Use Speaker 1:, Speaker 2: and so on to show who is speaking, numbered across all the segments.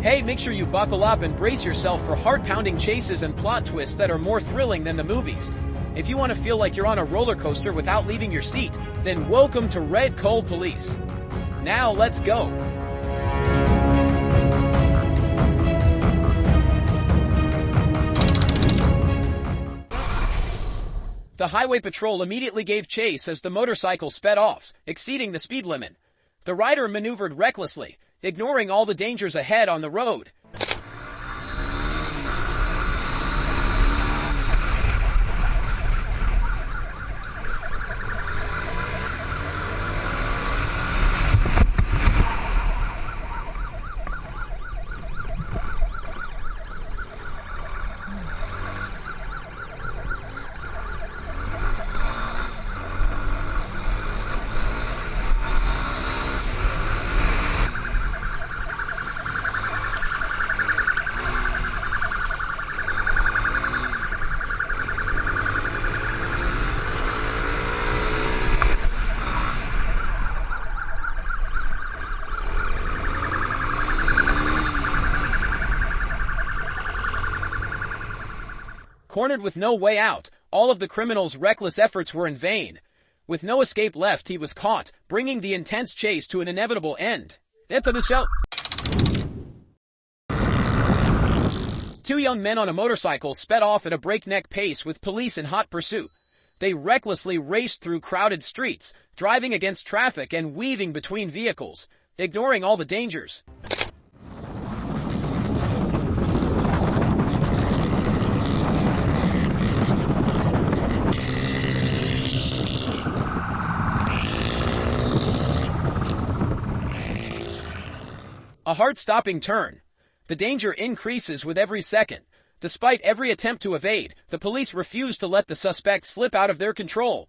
Speaker 1: Hey, make sure you buckle up and brace yourself for heart-pounding chases and plot twists that are more thrilling than the movies. If you want to feel like you're on a roller coaster without leaving your seat, then welcome to RedCode POLICE. Now let's go. The highway patrol immediately gave chase as the motorcycle sped off, exceeding the speed limit. The rider maneuvered recklessly, ignoring all the dangers ahead on the road. Cornered with no way out, all of the criminal's reckless efforts were in vain. With no escape left, he was caught, bringing the intense chase to an inevitable end. Two young men on a motorcycle sped off at a breakneck pace with police in hot pursuit. They recklessly raced through crowded streets, driving against traffic and weaving between vehicles, ignoring all the dangers. A heart-stopping turn. The danger increases with every second. Despite every attempt to evade, the police refuse to let the suspect slip out of their control.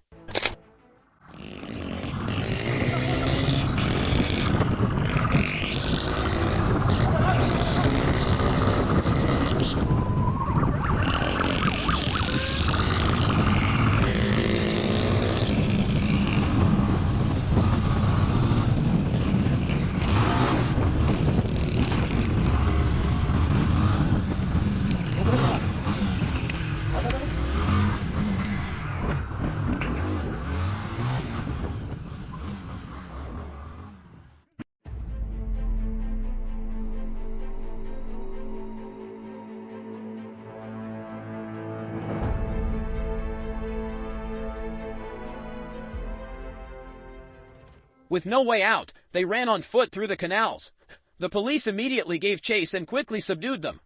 Speaker 1: With no way out, they ran on foot through the canals. The police immediately gave chase and quickly subdued them.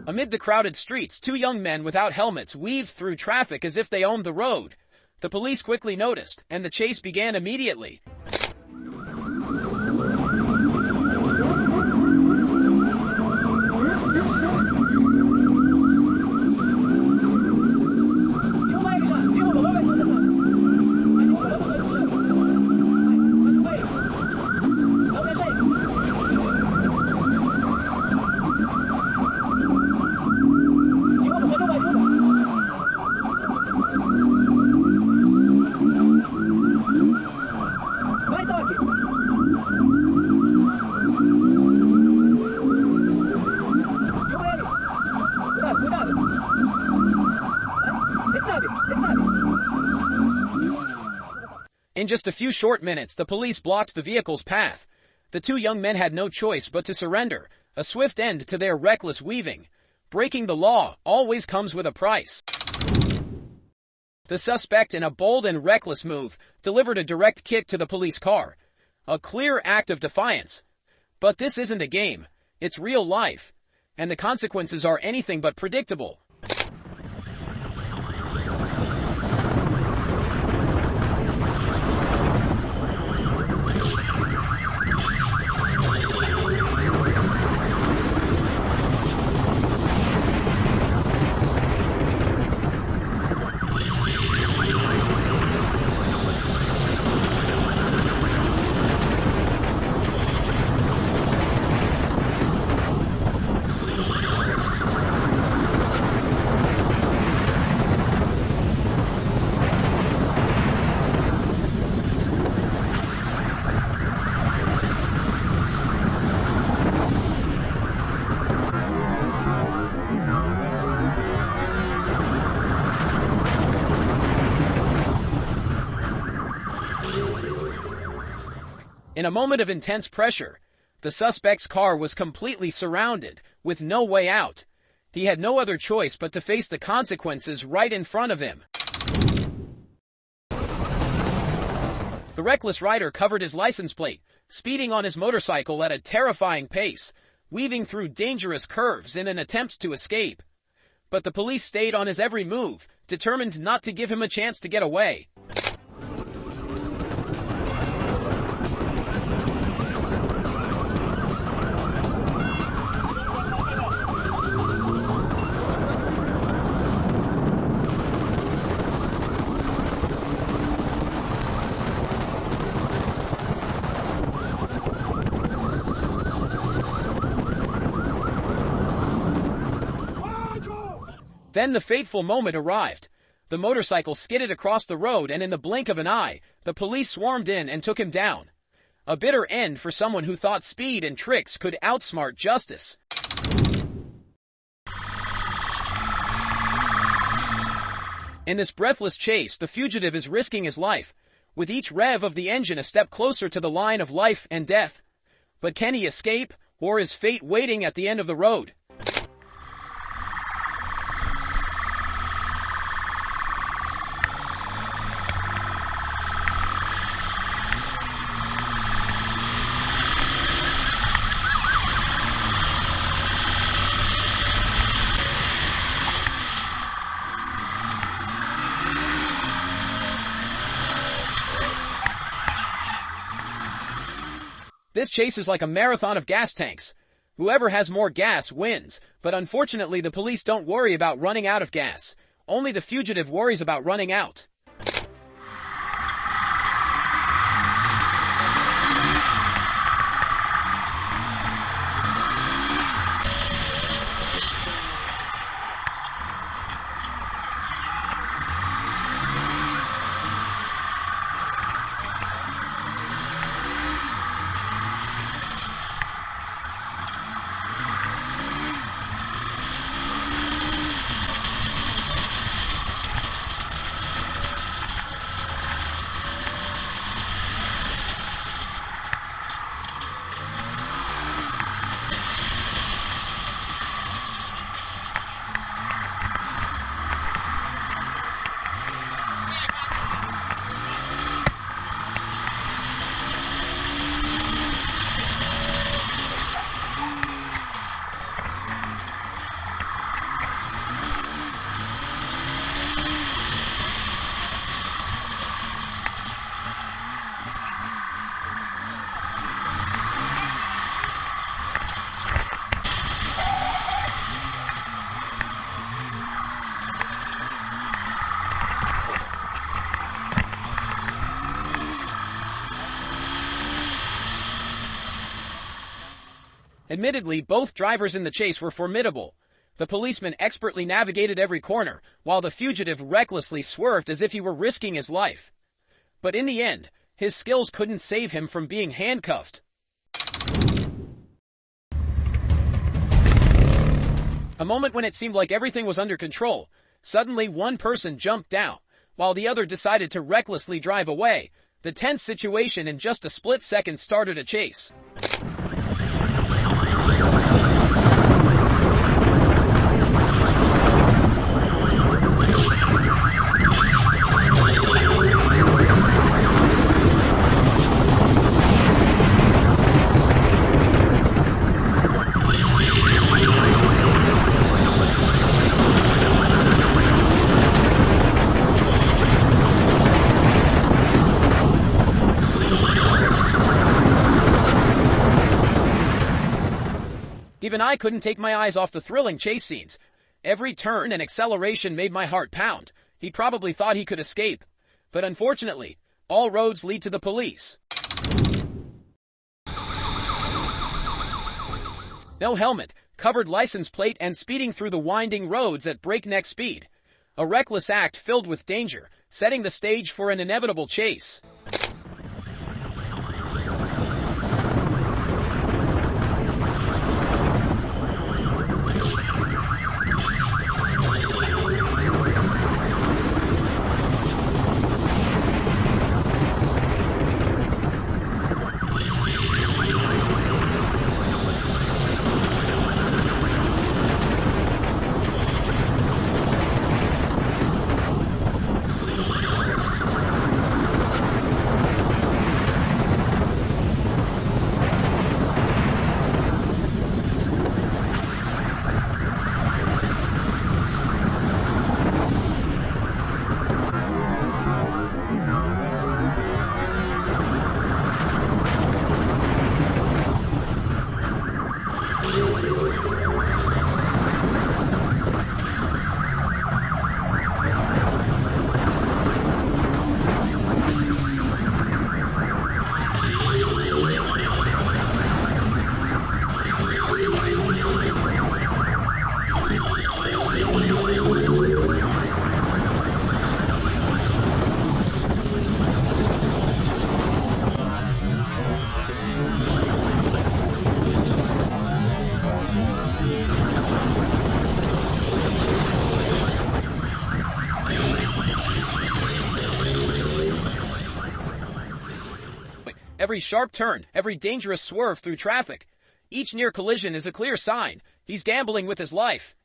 Speaker 1: Amid the crowded streets, two young men without helmets weaved through traffic as if they owned the road. The police quickly noticed, and the chase began immediately. In just a few short minutes, the police blocked the vehicle's path. The two young men had no choice but to surrender, a swift end to their reckless weaving. Breaking the law always comes with a price. The suspect, in a bold and reckless move, delivered a direct kick to the police car. A clear act of defiance. But this isn't a game. It's real life. And the consequences are anything but predictable. In a moment of intense pressure, the suspect's car was completely surrounded, with no way out. He had no other choice but to face the consequences right in front of him. The reckless rider covered his license plate, speeding on his motorcycle at a terrifying pace, weaving through dangerous curves in an attempt to escape. But the police stayed on his every move, determined not to give him a chance to get away. Then the fateful moment arrived. The motorcycle skidded across the road, and in the blink of an eye, the police swarmed in and took him down. A bitter end for someone who thought speed and tricks could outsmart justice. In this breathless chase, the fugitive is risking his life, with each rev of the engine a step closer to the line of life and death. But can he escape, or is fate waiting at the end of the road? This chase is like a marathon of gas tanks. Whoever has more gas wins, but unfortunately the police don't worry about running out of gas. Only the fugitive worries about running out. Admittedly, both drivers in the chase were formidable. The policeman expertly navigated every corner, while the fugitive recklessly swerved as if he were risking his life. But in the end, his skills couldn't save him from being handcuffed. A moment when it seemed like everything was under control. Suddenly, one person jumped down, while the other decided to recklessly drive away. The tense situation in just a split second started a chase. Even I couldn't take my eyes off the thrilling chase scenes. Every turn and acceleration made my heart pound. He probably thought he could escape. But unfortunately, all roads lead to the police. No helmet, covered license plate, and speeding through the winding roads at breakneck speed. A reckless act filled with danger, setting the stage for an inevitable chase. Every sharp turn, every dangerous swerve through traffic. Each near collision is a clear sign. He's gambling with his life.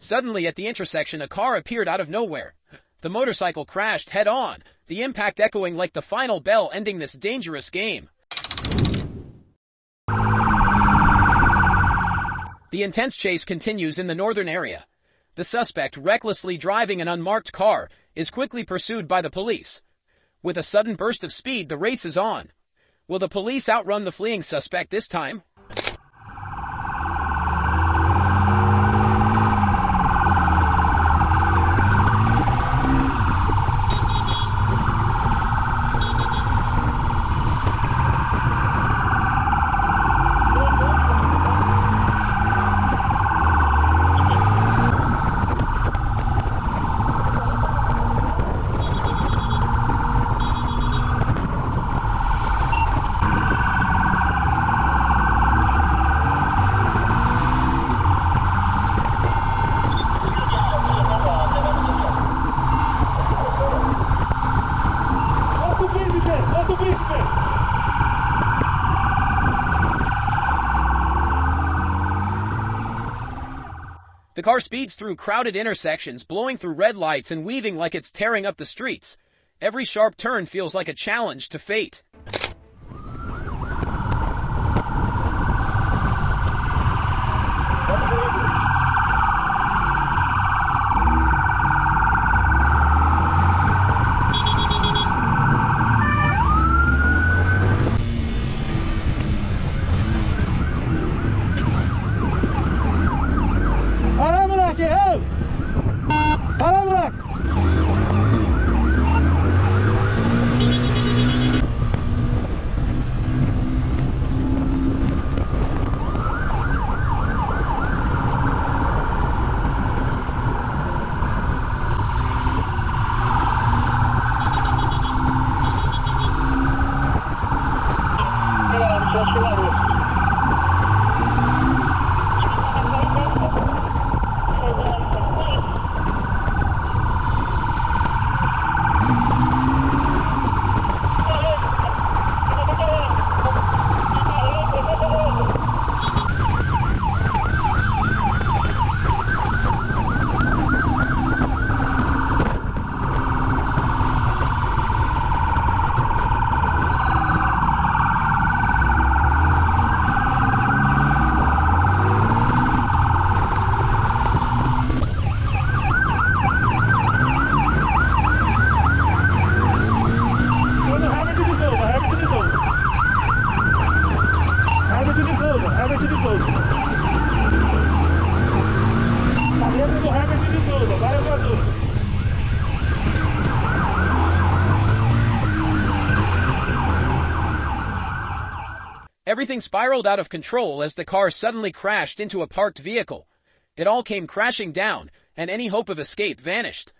Speaker 1: Suddenly at the intersection, a car appeared out of nowhere. The motorcycle crashed head-on, the impact echoing like the final bell ending this dangerous game. The intense chase continues in the northern area. The suspect, recklessly driving an unmarked car, is quickly pursued by the police. With a sudden burst of speed, the race is on. Will the police outrun the fleeing suspect this time? The car speeds through crowded intersections, blowing through red lights and weaving like it's tearing up the streets. Every sharp turn feels like a challenge to fate. Everything spiraled out of control as the car suddenly crashed into a parked vehicle. It all came crashing down, and any hope of escape vanished.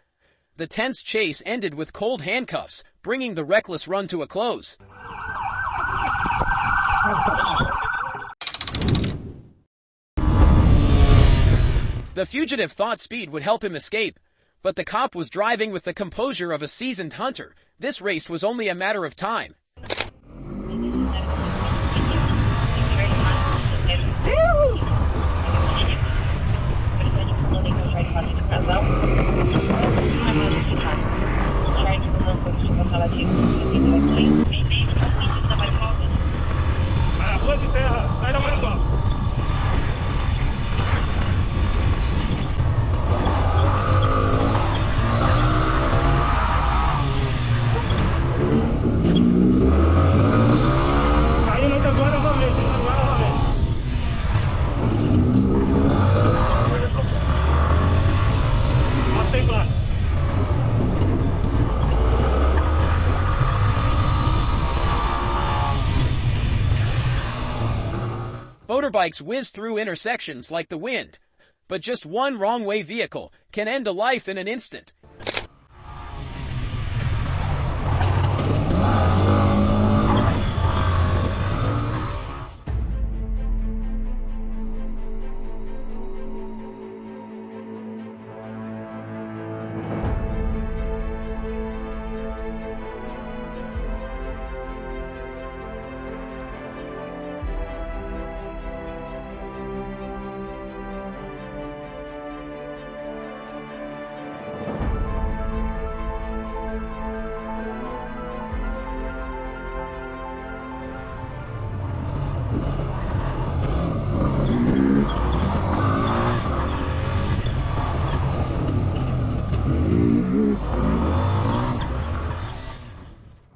Speaker 1: The tense chase ended with cold handcuffs, bringing the reckless run to a close. The fugitive thought speed would help him escape, but the cop was driving with the composure of a seasoned hunter. This race was only a matter of time. Motorbikes whiz through intersections like the wind, but just one wrong-way vehicle can end a life in an instant.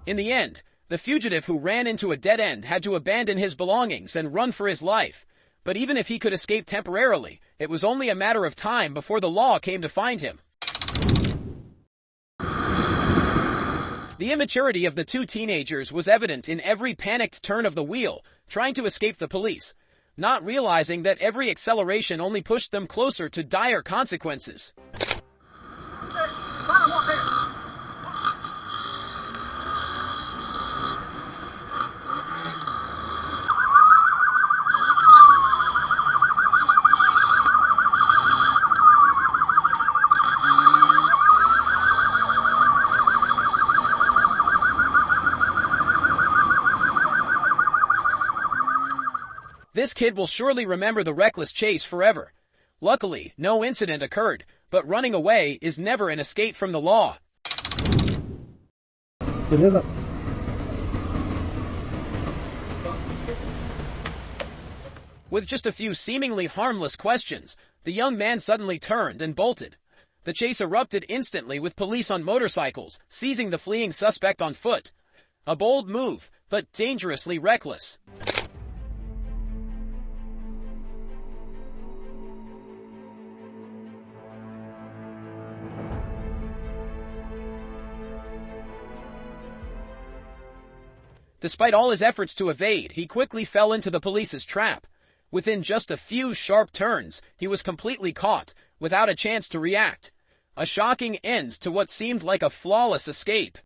Speaker 1: In the end, the fugitive who ran into a dead end had to abandon his belongings and run for his life. But even if he could escape temporarily, it was only a matter of time before the law came to find him. The immaturity of the two teenagers was evident in every panicked turn of the wheel, trying to escape the police, not realizing that every acceleration only pushed them closer to dire consequences. This kid will surely remember the reckless chase forever. Luckily, no incident occurred, but running away is never an escape from the law. With just a few seemingly harmless questions, the young man suddenly turned and bolted. The chase erupted instantly with police on motorcycles, seizing the fleeing suspect on foot. A bold move, but dangerously reckless. Despite all his efforts to evade, he quickly fell into the police's trap. Within just a few sharp turns, he was completely caught, without a chance to react. A shocking end to what seemed like a flawless escape.